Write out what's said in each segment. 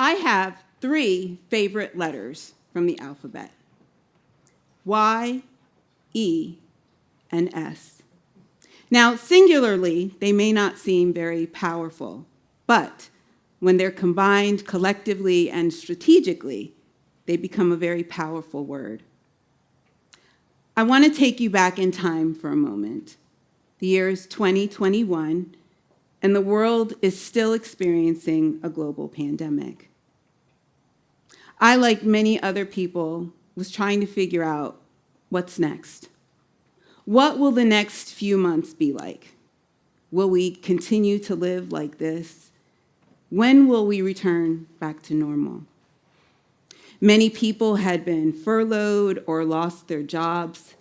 I have 3 favorite letters from the alphabet: Y, E, and S. Now, singularly, they may not seem very powerful, but when they're combined collectively and strategically, they become a very powerful word. I want to take you back in time for a moment. The year is 2021, and the world is still experiencing a global pandemic. I, like many other people, was trying to figure out what's next. What will the next few months be like? Will we continue to live like this? When will we return back to normal? Many people had been furloughed or lost their jobs.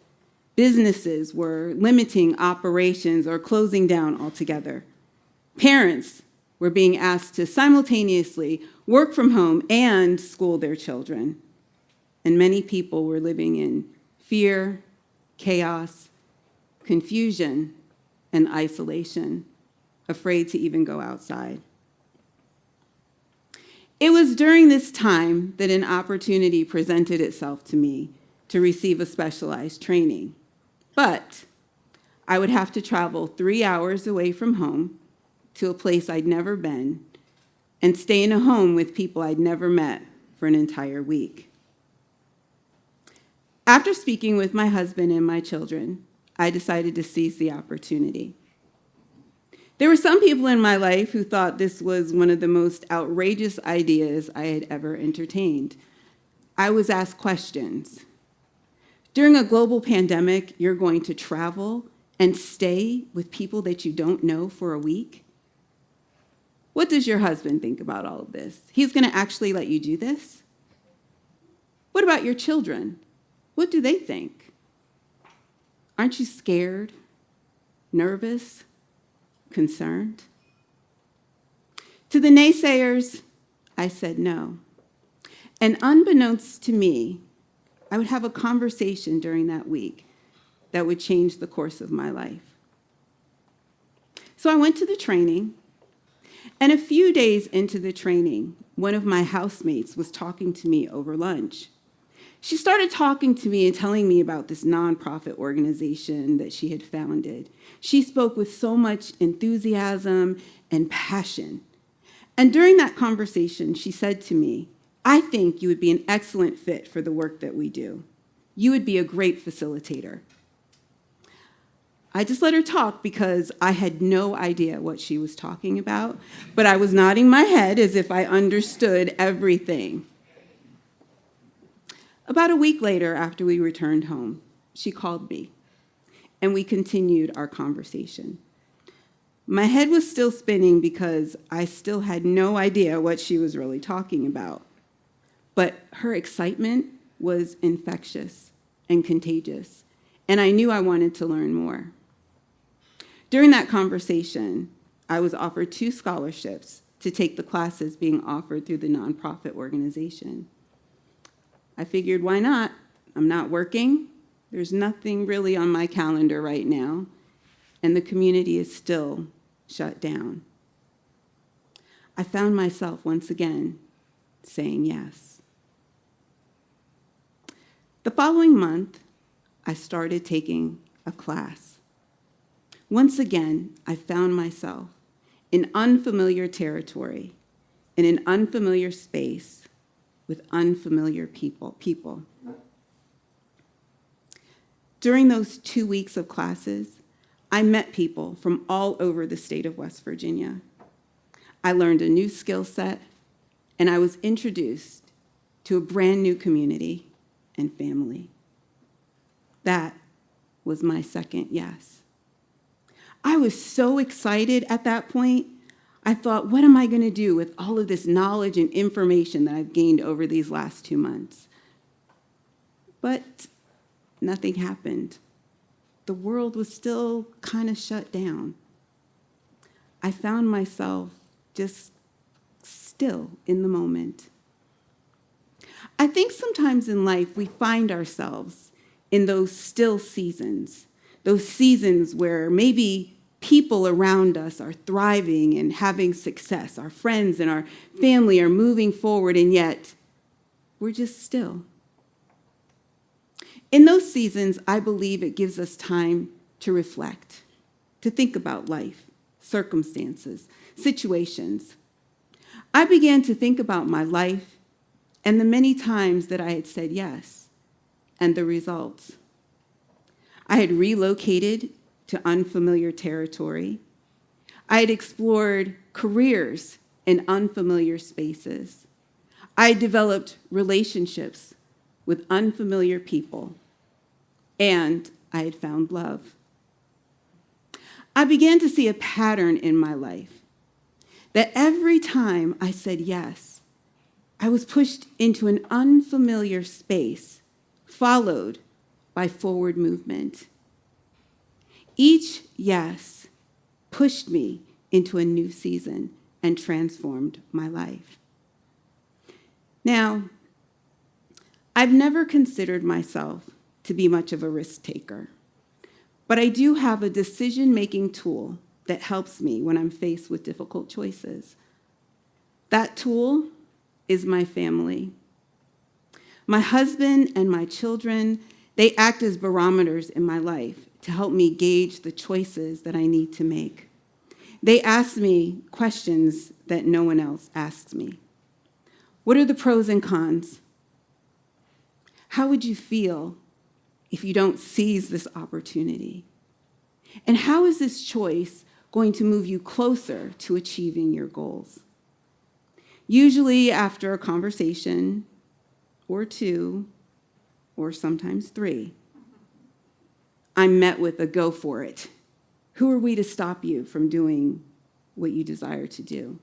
Businesses were limiting operations or closing down altogether. Parents were being asked to simultaneously work from home and school their children. And many people were living in fear, chaos, confusion, and isolation, afraid to even go outside. It was during this time that an opportunity presented itself to me to receive a specialized training. But I would have to travel 3 hours away from home to a place I'd never been and stay in a home with people I'd never met for an entire week. After speaking with my husband and my children, I decided to seize the opportunity. There were some people in my life who thought this was one of the most outrageous ideas I had ever entertained. I was asked questions. During a global pandemic, you're going to travel and stay with people that you don't know for a week? What does your husband think about all of this? He's going to actually let you do this? What about your children? What do they think? Aren't you scared, nervous, concerned? To the naysayers, I said no. And unbeknownst to me, I would have a conversation during that week that would change the course of my life. So I went to the training, and a few days into the training, one of my housemates was talking to me over lunch. She started talking to me and telling me about this nonprofit organization that she had founded. She spoke with so much enthusiasm and passion. And during that conversation, she said to me, "I think you would be an excellent fit for the work that we do. You would be a great facilitator." I just let her talk because I had no idea what she was talking about, but I was nodding my head as if I understood everything. About a week later, after we returned home, she called me, and we continued our conversation. My head was still spinning because I still had no idea what she was really talking about. But her excitement was infectious and contagious, and I knew I wanted to learn more. During that conversation, I was offered 2 scholarships to take the classes being offered through the nonprofit organization. I figured, why not? I'm not working. There's nothing really on my calendar right now, and the community is still shut down. I found myself once again saying yes. The following month, I started taking a class. Once again, I found myself in unfamiliar territory, in an unfamiliar space, with unfamiliar people. During those 2 weeks of classes, I met people from all over the state of West Virginia. I learned a new skill set, and I was introduced to a brand new community and family. That was my second yes. I was so excited at that point. I thought, what am I going to do with all of this knowledge and information that I've gained over these last 2 months? But nothing happened. The world was still kind of shut down. I found myself just still in the moment. I think sometimes in life we find ourselves in those still seasons, those seasons where maybe people around us are thriving and having success. Our friends and our family are moving forward, and yet we're just still. In those seasons, I believe it gives us time to reflect, to think about life, circumstances, situations. I began to think about my life and the many times that I had said yes, and the results. I had relocated to unfamiliar territory. I had explored careers in unfamiliar spaces. I had developed relationships with unfamiliar people, and I had found love. I began to see a pattern in my life that every time I said yes, I was pushed into an unfamiliar space, followed by forward movement. Each yes pushed me into a new season and transformed my life. Now, I've never considered myself to be much of a risk taker, but I do have a decision-making tool that helps me when I'm faced with difficult choices. That tool is my family. My husband and my children, they act as barometers in my life to help me gauge the choices that I need to make. They ask me questions that no one else asks me. What are the pros and cons? How would you feel if you don't seize this opportunity? And how is this choice going to move you closer to achieving your goals? Usually after a conversation or two, or sometimes three, I'm met with a go for it. Who are we to stop you from doing what you desire to do?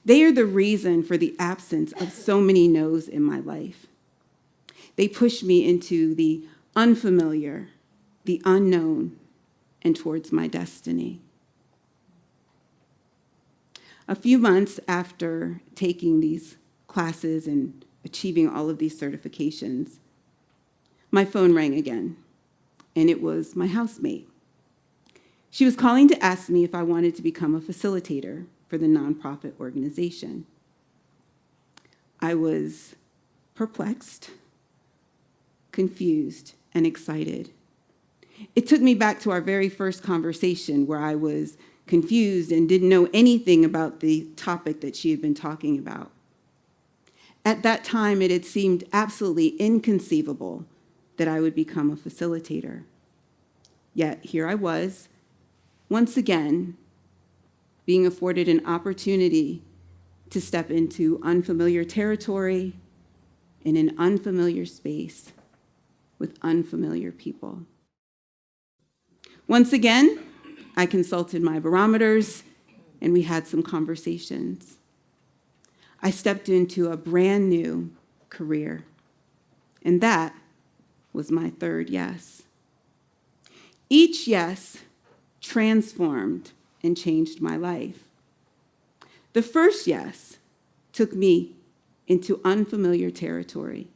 They are the reason for the absence of so many no's in my life. They push me into the unfamiliar, the unknown, and towards my destiny. A few months after taking these classes and achieving all of these certifications, my phone rang again, and it was my housemate. She was calling to ask me if I wanted to become a facilitator for the nonprofit organization. I was perplexed, confused, and excited. It took me back to our very first conversation where I was confused and didn't know anything about the topic that she had been talking about. At that time, it had seemed absolutely inconceivable that I would become a facilitator. Yet here I was, once again, being afforded an opportunity to step into unfamiliar territory in an unfamiliar space with unfamiliar people. Once again, I consulted my barometers, and we had some conversations. I stepped into a brand new career, and that was my third yes. Each yes transformed and changed my life. The first yes took me into unfamiliar territory,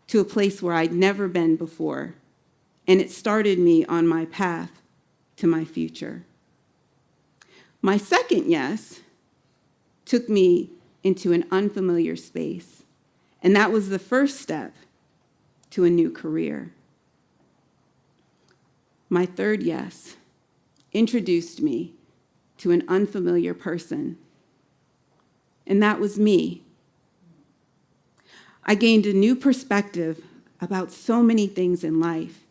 to a place where I'd never been before, and it started me on my path to my future. My second yes took me into an unfamiliar space, and that was the first step to a new career. My third yes introduced me to an unfamiliar person, and that was me. I gained a new perspective about so many things in life,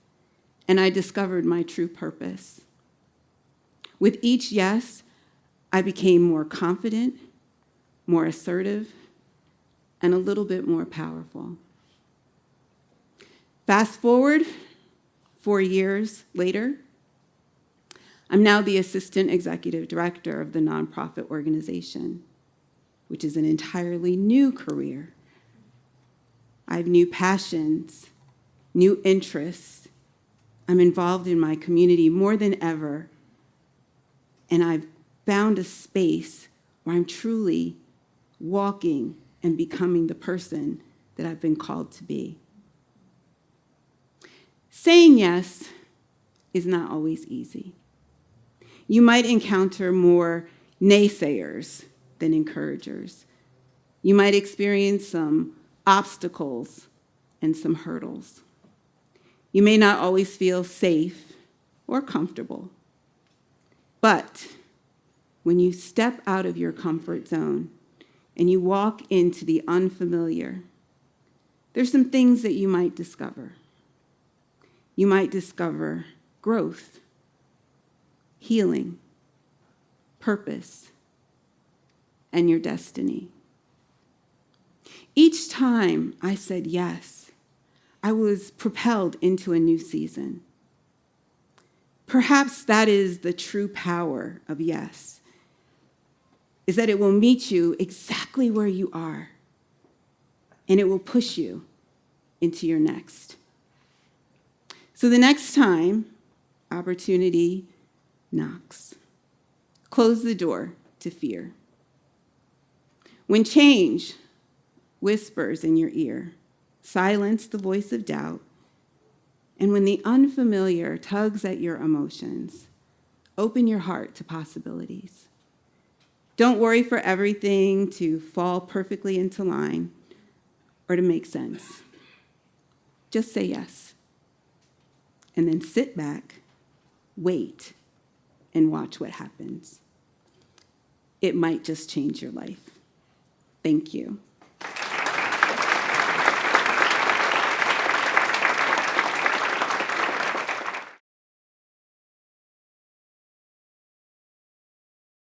and I discovered my true purpose. With each yes, I became more confident, more assertive, and a little bit more powerful. Fast forward 4 years later, I'm now the assistant executive director of the nonprofit organization, which is an entirely new career. I have new passions, new interests. I'm involved in my community more than ever, and I've found a space where I'm truly walking and becoming the person that I've been called to be. Saying yes is not always easy. You might encounter more naysayers than encouragers. You might experience some obstacles and some hurdles. You may not always feel safe or comfortable. But when you step out of your comfort zone and you walk into the unfamiliar, there's some things that you might discover. You might discover growth, healing, purpose, and your destiny. Each time I said yes, I was propelled into a new season. Perhaps that is the true power of yes, is that it will meet you exactly where you are, and it will push you into your next. So the next time opportunity knocks, close the door to fear. When change whispers in your ear, silence the voice of doubt. And when the unfamiliar tugs at your emotions, open your heart to possibilities. Don't worry for everything to fall perfectly into line or to make sense. Just say yes. And then sit back, wait, and watch what happens. It might just change your life. Thank you.